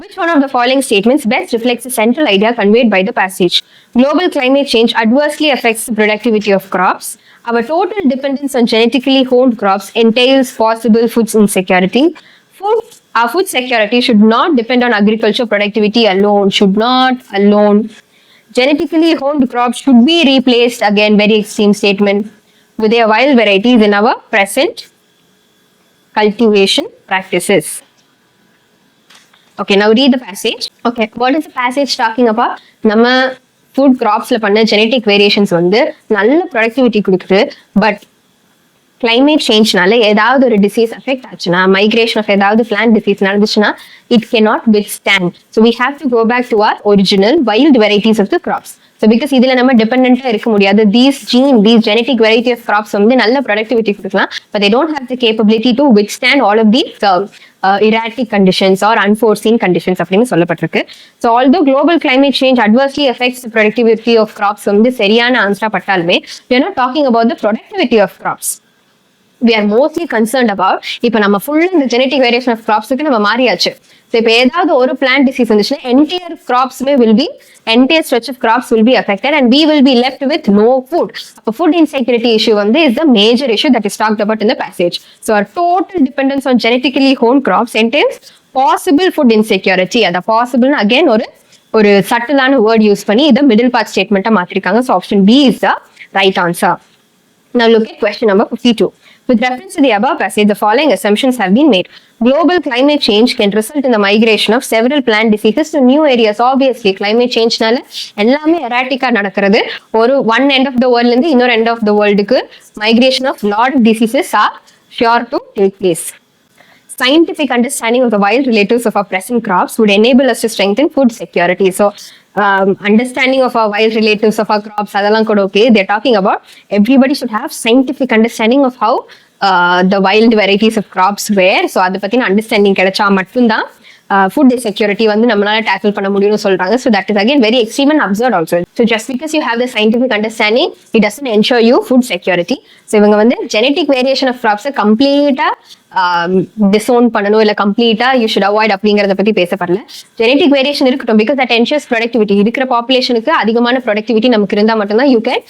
Which one of the following statements best reflects the central idea conveyed by the passage? Global climate change adversely affects the productivity of crops. Our total dependence on genetically honed crops entails possible food insecurity. Our food security should not depend on agriculture productivity alone. Genetically honed crops should be replaced, again very extreme statement, with their wild varieties in our present cultivation practices. Okay, now read the passage. Okay, what is the passage talking about? நம்ம food கிராப்ஸ்ல பண்ண genetic variations வந்து நல்ல productivity கொடுக்குது. But climate சேஞ்ச்னால ஏதாவது ஒரு disease affect ஆச்சுன்னா, migration of ஏதாவது பிளான்ட் டிசீஸ் நடந்துச்சுன்னா it cannot withstand. So we have to go back to our original wild varieties of the crops. So because இதுல நம்ம டிபெண்டா இருக்க முடியாது. These genetic variety of crops வந்து நல்ல ப்ரொடக்டிவிட்டி கொடுக்கலாம். But they don't have the capability to withstand all of these erratic conditions or unforeseen conditions அப்படின்னு சொல்லப்பட்டிருக்கு. So although global climate change adversely affects the productivity of crops வந்து சரியான ஆன்சரா பட்டாலுமே we are not talking about the productivity of crops. We are mostly concerned about இப்ப நம்ம ஃபுல்லா இந்த genetic variation of கிராப்ஸுக்கு நம்ம மாறியாச்சு. So இப்போ ஏதாவது ஒரு பிளான்ட் டிசீஸ் வந்துச்சுன்னா entire கிராப்ஸுமே entire stretch of crops will be affected and we will be left with no food. அப்போ food insecurity issue வந்து is the major issue that is talked about in the passage. So our total dependence on genetically honed crops entails possible food insecurity. அந்த possible again ஒரு சட்டிலான word use பண்ணி இதை middle part ஸ்டேட்மெண்ட்டா மாத்திருக்காங்க. So option B is the right answer. Now look at question number 52. With reference to the above passage, the following assumptions have been made. Global climate change can result in the migration of several plant diseases to new areas. Obviously, climate change நால எல்லாமே erratic நடக்கிறது. ஒரு one end of the world இருந்து இன்னொரு end of the worldக்கு migration of lot of diseases are sure to take place. Scientific understanding of the wild relatives of our present crops would enable us to strengthen food security. So, understanding of our wild relatives of our crops, adhalam kuda okay. They're talking about everybody should have scientific understanding of how the wild varieties of crops were. So, adha pathina understanding kedacha mattum food security வந்து நம்மளால tackle பண்ண முடியும்னு சொல்றாங்க. So that is again very extreme and absurd also. So just because you have the scientific understanding, it doesn't ensure you food security. So இவங்க வந்து genetic variation of crops கம்ப்ளீட்டா disown பண்ணணும் இல்ல கம்ப்ளீட்டா you should avoid அப்படிங்கறத பத்தி பேசப்படல. genetic variation இருக்கட்டும் because that ensures productivity. இருக்கிற populationக்கு அதிகமான productivity நமக்கு இருந்தா மட்டும்தான் you can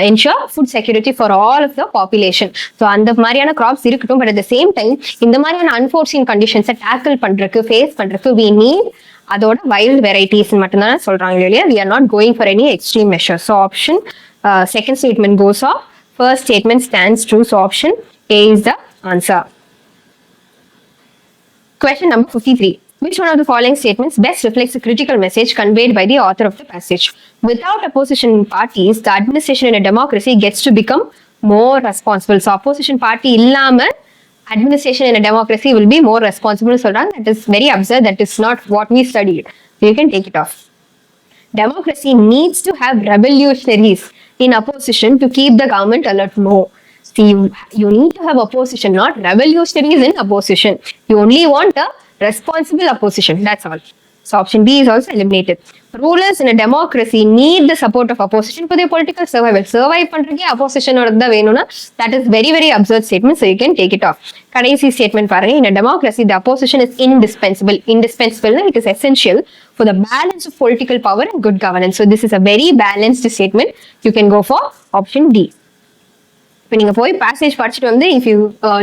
ensure food security for all of the population. So அந்த மாதிரியான crops இருக்கட்டும், but at the same time இந்த மாதிரியான unforeseen conditions tackle பண்றதுக்கு face பண்றதுக்கு we need அதோட wild varieties மட்டும்தான் சொல்றாங்க இல்லையா. We are not going for any extreme measures. So option second statement goes off, first statement stands true. So option A is the answer. Question number 53. Which one of the following statements best reflects the critical message conveyed by the author of the passage? Without opposition parties, the administration in a democracy gets to become more responsible. So opposition party illama administration in a democracy will be more responsible. So that is very absurd. That is not what we studied. You can take it off. Democracy needs to have revolutionaries in opposition to keep the government alert. No. See, you need to have opposition, not revolutionaries in opposition. You only want a responsible opposition. That's all. So option B is also eliminated. Rulers in a democracy need the support of opposition for their political survival. Survive பண்றதுக்கே opposition ஓட தான் வேணும்னா that is very very absurd statement. So you can take it off. கடைசி statement பாருங்க. In a democracy, the opposition is indispensable. Indispensable, it is essential for the balance of political power and good governance. So this is a very balanced statement. You can go for option D. When you go passage படிச்சிட்டு வந்து if you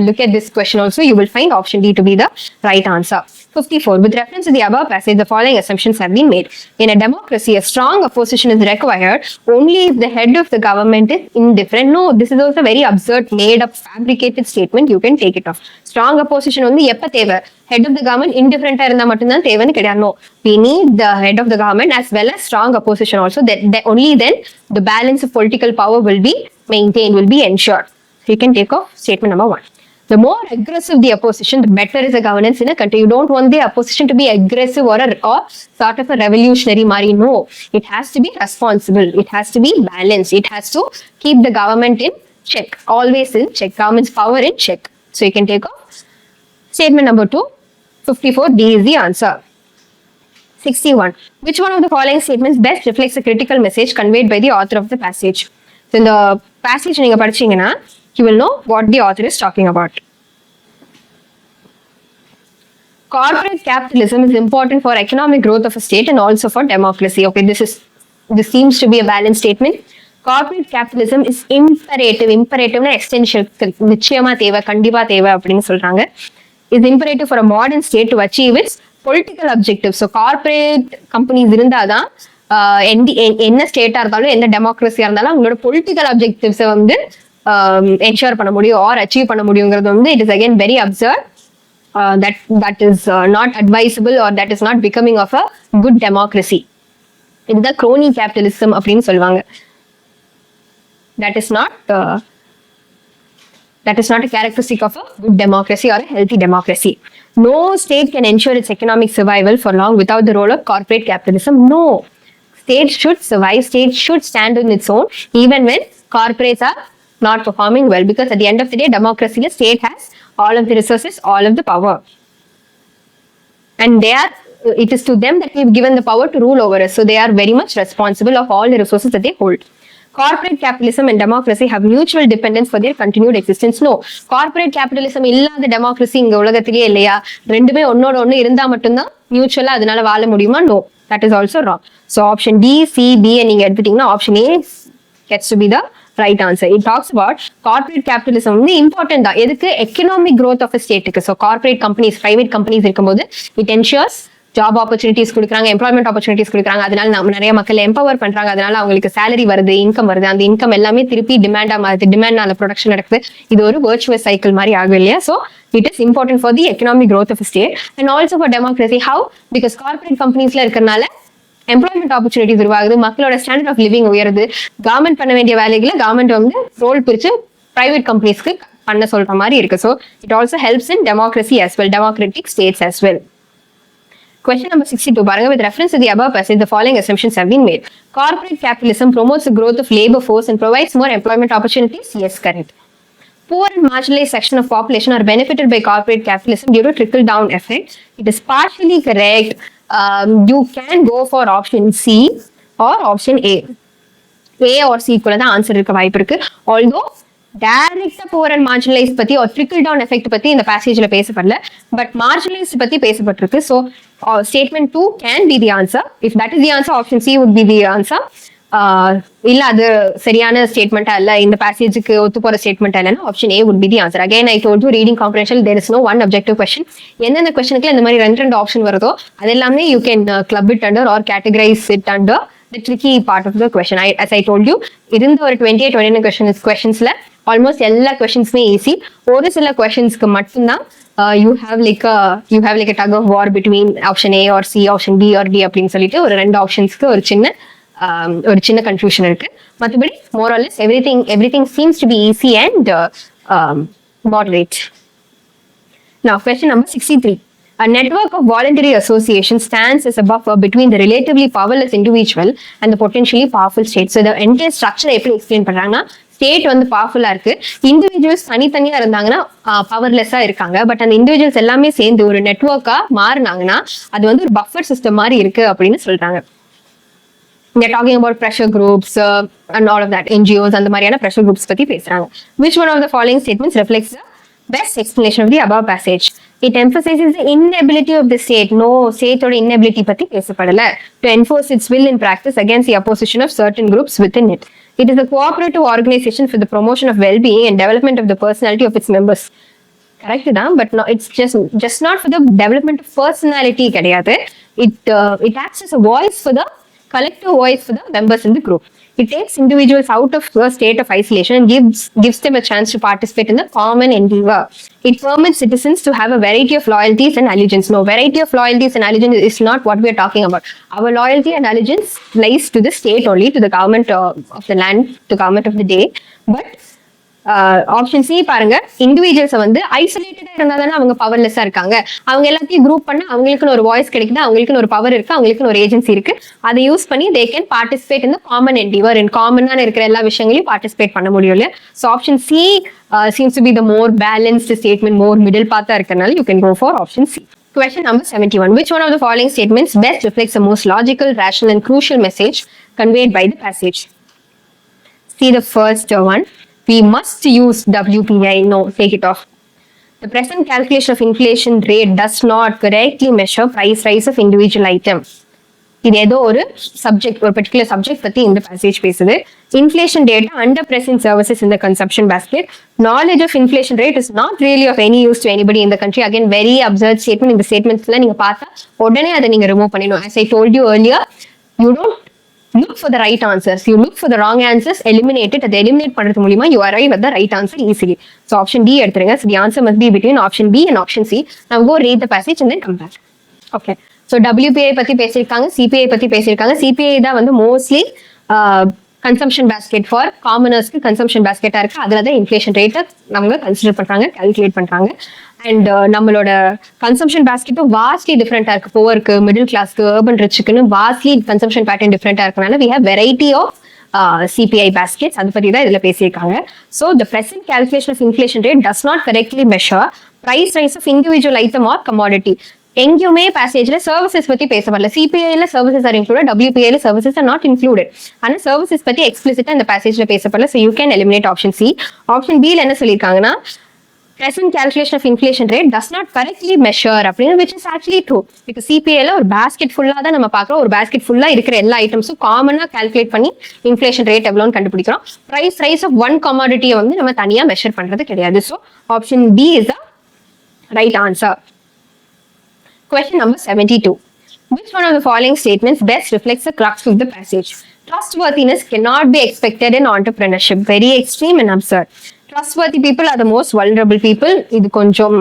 look at this question also, you will find option D to be the right answer. 54. With reference to the above passage, the following assumptions have been made. In a democracy, a strong opposition is required only if the head of the government is indifferent. No, this is also very absurd, made up, fabricated statement. You can take it off. Strong opposition வந்து எப்ப தேவை? Head of the government indifferent இருந்தா மட்டும்தான் தேவைன்னு கிடையாது. No, we need the head of the government as well as strong opposition also. That only then the balance of political power will be maintained, will be ensured. So you can take off statement number 1. The more aggressive the opposition, the better is the governance in a country. You don't want the opposition to be aggressive or sort of a revolutionary mari. No, it has to be responsible. It has to be balanced. It has to keep the government in check, always in check, government's power in check. So you can take off statement number 2. 54, D is the answer. 61. Which one of the following statements best reflects the critical message conveyed by the author of the passage? So in the passage நீங்க படிச்சீங்கன்னா you will know what the author is talking about. Corporate capitalism is important for economic growth of a state and also for democracy. Okay, this seems to be a balanced statement. Corporate capitalism is imperative. Imperative na essential. நிச்சயமா தேவை, கண்டிப்பா தேவை அப்படின்னு சொல்றாங்க. Is imperative for a modern state to achieve its political objectives. So corporate companies இருந்தாதான் என்ன ஸ்டேட்டா இருந்தாலும் எந்த டெமோக்ரஸியா இருந்தாலும் அவங்களோட பொலிட்டிக்கல் அப்ஜெக்டிவ்ஸை வந்து என்ஷூர் பண்ண முடியும் ஆர் அச்சீவ் பண்ண முடியுங்கிறது வந்து it is again very absurd. That is not advisable or that is not becoming of a good democracy. இதுதான் crony capitalism அப்படின்னு சொல்லுவாங்க. That is not a characteristic of a good democracy or a healthy democracy. No state can ensure its economic survival for long without the role of corporate capitalism. No, state should survive, state should stand on its own even when corporates are not performing well, because at the end of the day, democracy, the state has all of the resources, all of the power, and it is to them that we've given the power to rule over us. So they are very much responsible of all the resources that they hold. Corporate capitalism and democracy have mutual dependence for their continued existence. No, corporate capitalism இல்லாத democracy இங்க உலகத்திலேயே இல்லையா? ரெண்டுமே ஒன்னோட ஒன்னு இருந்தா மட்டும்தான் மியூச்சுவலா அதனால வாழ முடியுமா? No, that is also wrong. So option D, C, B நீங்க எடுத்துட்டீங்கன்னா option A gets to be the right answer. It talks about corporate capitalism வந்து இம்பார்ட்டன்ட் தான். எதுக்கு? Economic growth of a state. So corporate companies, private companies இருக்கும்போது it ensures job opportunities கொடுக்குறாங்க, employment opportunities கொடுக்குறாங்க. அதனால நம்ம நிறைய மக்கள் எம்பவர் பண்றாங்க. அதனால அவங்களுக்கு சேலரி வருது, இன்கம் வருது. அந்த இன்கம் எல்லாமே திருப்பி டிமாண்டா மாறுது, டிமாண்ட்னால ப்ரொடக்ஷன் நடக்குது. இது ஒரு வர்ச்சுவஸ் சைக்கிள் மாதிரி ஆகும் இல்லையா? So it is important for the economic growth of a state and also for democracy. How? Because corporate companiesல இருக்கறனால எம்ப்ளாய்மெண்ட் ஆப்பர்ச்சுனிட்டிஸ் உருவாகுது, மக்களோட ஸ்டாண்டர்ட் ஆஃப் லிவிங் உயருது. கவர்மெண்ட் பண்ண வேண்டிய வேலைகளை கவர்மெண்ட் வந்து ரோல் பிரிச்சு பிரைவேட் கம்பெனிஸ்க்கு பண்ண சொல்ற மாதிரி இருக்கு. So it also helps in democracy as well, democratic states as well. Question number 62 பாருங்க. With reference to the above passage, the following assumptions have been made. Corporate capitalism promotes the growth of labor force and provides more employment opportunities. Yes, correct. Poor and marginalized section of population are benefited by corporate capitalism due to trickle-down effect. It is partially correct. You can go for option C or option A. A or C கூட தான் answer இருக்க வாய்ப்பு இருக்கு. Although டைரக்டா poor and marginalized பத்தி ஒரு trickle-down effect பத்தி இந்த பேசேஜ்ல பேசப்படல, பட் marginalized பத்தி பேசப்பட்டிருக்கு. So statement 2 can be the answer. If that is the answer, option C would be the answer. இல்ல அது சரியான ஸ்டேட்மெண்டா இல்ல, இந்த பேசேஜுக்கு ஒத்து போற ஸ்டேட்மெண்டா இல்லைன்னா option A would be the answer. Again I told you, reading comprehension there is no one objective question. எந்தெந்த கொஸ்டினுக்கு இந்த மாதிரி ரெண்டு ஆப்ஷன் வருதோ அது எல்லாமே you can club it under or categorize it under the tricky part of the question. As I told you, இருந்த ஒரு 28-29 questions ஆல்மோஸ்ட் எல்லா கொஸ்டின்ஸுமே ஈஸி. ஒரு சில கொஸ்டின்ஸ்க்கு மட்டும்தான் you have like a tug of war between option A or C, option B or D அப்படின்னு சொல்லிட்டு ஒரு ரெண்டு ஆப்ஷன்ஸ்க்கு ஒரு சின்ன கன்ஃபியூஷன் இருக்கு. மற்றபடி more or less everything seems to be easy and moderate. Now question number 63. A network of voluntary associations stands as a buffer between the relatively powerless individual and the potentially powerful state. So the entire structure எப்படி explain பண்றாங்கன்னா, state வந்து பவர்ஃபுல்லா இருக்கு, individuals தனித்தனியா இருந்தாங்கன்னா பவர்லெஸ்ஸா இருக்காங்க. But அந்த individuals எல்லாமே சேர்ந்து ஒரு நெட்வொர்க்கா மாறினாங்கன்னா அது வந்து ஒரு பஃபர் சிஸ்டம் மாதிரி இருக்கு அப்படின்னு சொல்றாங்க. They're talking about pressure groups and all of that, NGOs and the mariana pressure groups பத்தி பேசுறாங்க. Which one of the following statements reflects the best explanation of the above passage? It emphasizes the inability of the state. No, state or inability பத்தி பேசப்படல. To enforce its will in practice against the opposition of certain groups within it. It is a cooperative organization for the promotion of well-being and development of the personality of its members. Correct தான், but no, it's just not for the development of personality கிடையாது. It acts as a voice for the collective voice for the members in the group. It takes individuals out of a state of isolation and gives them a chance to participate in the common endeavor. It permits citizens to have a variety of loyalties and allegiance. No, variety of loyalties and allegiance is not what we are talking about. Our loyalty and allegiance lies to the state only, to the government of the land, to government of the day. But option C பாருங்க, individuals வந்து ஐசோலேட்டடா இருந்தா தானே அவங்க பவர்லெஸ்ஸா இருக்காங்க. அவங்க எல்லாத்தையும் group பண்ண அவங்களுக்குன்னு ஒரு வாய்ஸ் கிடைக்குது, அவங்களுக்குன்னு ஒரு பவர் இருக்கு, அவங்களுக்குன்னு ஒரு ஏஜென்சி இருக்கு. அதை யூஸ் பண்ணி they can participate in common endeavour. In காமனான இருக்கிற எல்லா விஷயங்களையும் பார்ட்டிசிபேட் பண்ண முடியும் இல்லையா? So option C seems to be the more balanced statement, more middle path இருக்கறனால you can go for option C. Question number 71. Which one of the following statements best reflects the most logical, rational and crucial message conveyed by the passage? See the first one. We must use WPI. No, take it off. The present calculation of inflation rate does not correctly measure price rise of individual item. இது ஏதோ ஒரு subject, ஒரு particular subject பத்தி இந்த passage பேசுது. Inflation data under present services in the consumption basket. Knowledge of inflation rate is not really of any use to anybody in the country. Again, very absurd statement. இந்த ஸ்டேட்மெண்ட்ஸ்ல நீங்க பார்த்தா உடனே அதை நீங்க remove பண்ணிடணும். As I told you earlier, you don't look for the right answers. You look for the wrong answers, eliminate it. அதை eliminate பண்றது மூலமா you arrive at the right answer easily. So option D எடுத்துருங்க. So the answer must be between option B and option C. Now go read the passage and then come back. Okay. So WPI பத்தி பேசியிருக்காங்க, CPI பத்தி பேசியிருக்காங்க. CPI தான் வந்து mostly consumption basket for காமனர்ஸ்க்கு consumption பேஸ்கெட்டா இருக்கு. அதுல தான் இன்ஃபிளேஷன் ரேட்டை நம்ம கன்சிடர் பண்றாங்க, கால்குலேட் பண்றாங்க. அண்ட் நம்மளோட கன்சம்ஷன் பேஸ்கெட்டும் வாஸ்ட்லி டிஃப்ரெண்டா இருக்கு. புவருக்கு, மிடில் கிளாஸ்க்கு, அர்பன் ரிச்சுக்குன்னு வாஸ்ட்லி கன்சம்ஷன் பேட்டர்ன் டிஃப்ரெண்டா இருக்கனால we have variety of CPI baskets. அதை பத்தி தான் இதுல பேசியிருக்காங்க. So the present calculation of inflation rate does not correctly measure price rise of individual item or commodity. எங்கேயுமே பேசேஜ்ல சர்வீசஸ் பத்தி பேசப்படல. சிபிஐல சர்வீசஸ் ஆர் இன்க்ளூடட், WPIல சர்வீசஸ் ஆர் நாட் இன்க்ளூடட். ஆனா சர்வீசஸ் பத்தி எக்ஸ்பிளிசிட்டா இந்த பேசேஜ்ல பேசப்படல. So you can eliminate option C. Option B ல என்ன சொல்லியிருக்காங்கன்னா, present calculation of inflation rate does not correctly measure அப்படின்னு, which is actually true. because CPIல ஒரு basket ஃபுல்லா தான் நம்ம பார்க்குறோம். ஒரு basket ஃபுல்லா இருக்கிற எல்லா ஐட்டம்ஸும் காமனா கால்குலேட் பண்ணி இன்ஃபிளேஷன் ரேட் எவ்வளோன்னு கண்டுபிடிக்கிறோம். பிரைஸ் ரைஸ் ஆஃப் ஒன் கமாடிட்டியை வந்து நம்ம தனியா மெஷர் பண்றது கிடையாது. So option B is the right answer. Question number 72. Which one of the following statements best reflects the crux of the passage? Trustworthiness cannot be expected in entrepreneurship. Very extreme and absurd. Trustworthy people are the most vulnerable people. இது கொஞ்சம்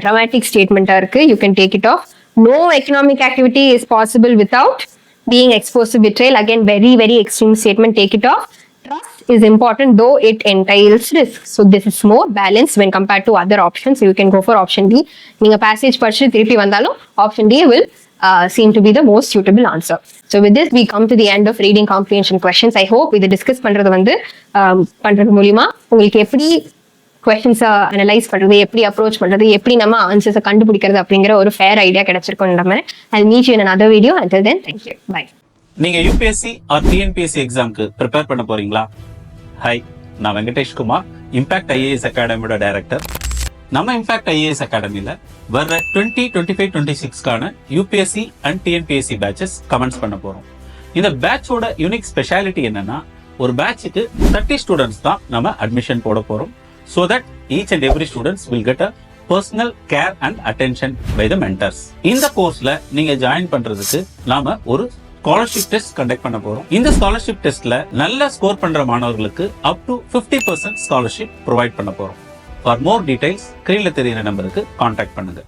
dramatic statement இருக்கு. You can take it off. No economic activity is possible without being exposed to betrayal. Again, very, very extreme statement. Take it off. Trust is important, though it entails risk. So this is more balanced when compared to other options. So you can go for option D. நீங்க passage படிச்சு திருப்பி வந்தாலும் option D will seem to be the most suitable answer. So with this, we come to the end of reading comprehension questions. I hope இது discuss பண்றது வந்து பண்றது மூலியமா உங்களுக்கு எப்படி questions அனலைஸ் பண்றது, எப்படி அப்ரோச் பண்றது, எப்படி நம்ம ஆன்சர்ஸை கண்டுபிடிக்கிறது அப்படிங்கிற ஒரு ஃபேர் ஐடியா கிடைச்சிருக்கும். நம்ம I'll meet you in another video. Until then, thank you. Bye. நீங்க யூபிஎஸ்சி ஆர் டிஎன்பிஎஸ்சி எக்ஸாம்க்கு ப்ரிப்பேர் பண்ண போறீங்களா? ஹாய், நான் வெங்கடேஷ் குமார், இம்பாக்ட் ஐஏஎஸ் அகாடமியோட டைரக்டர். நம்ம இம்பாக்ட் ஐஏஎஸ் அகாடமியில வர்ற 2025-26க்கான UPSC and TNPSC batches comments பண்ண போறோம். இந்த பேட்சோட யூனிக் ஸ்பெஷாலிட்டி என்னன்னா, ஒரு பேட்சுக்கு 30 ஸ்டூடெண்ட்ஸ் தான் நம்ம அட்மிஷன் போட போறோம். So that each and every students will get a personal care and attention by the mentors. இந்த கோர்ஸ்ல நீங்க ஜாயின் பண்றதுக்கு நாம ஒரு ஸ்காலர்ஷிப் டெஸ்ட் கண்டக்ட் பண்ண போறோம். இந்த ஸ்காலர்ஷிப் டெஸ்ட்ல நல்ல ஸ்கோர் பண்ற மாணவர்களுக்கு up to 50% ஸ்காலர்ஷிப் ப்ரொவைட் பண்ண போறோம். For more details, ஸ்கிரீன்ல தெரியுற நம்பருக்கு கான்டாக்ட் பண்ணுங்க.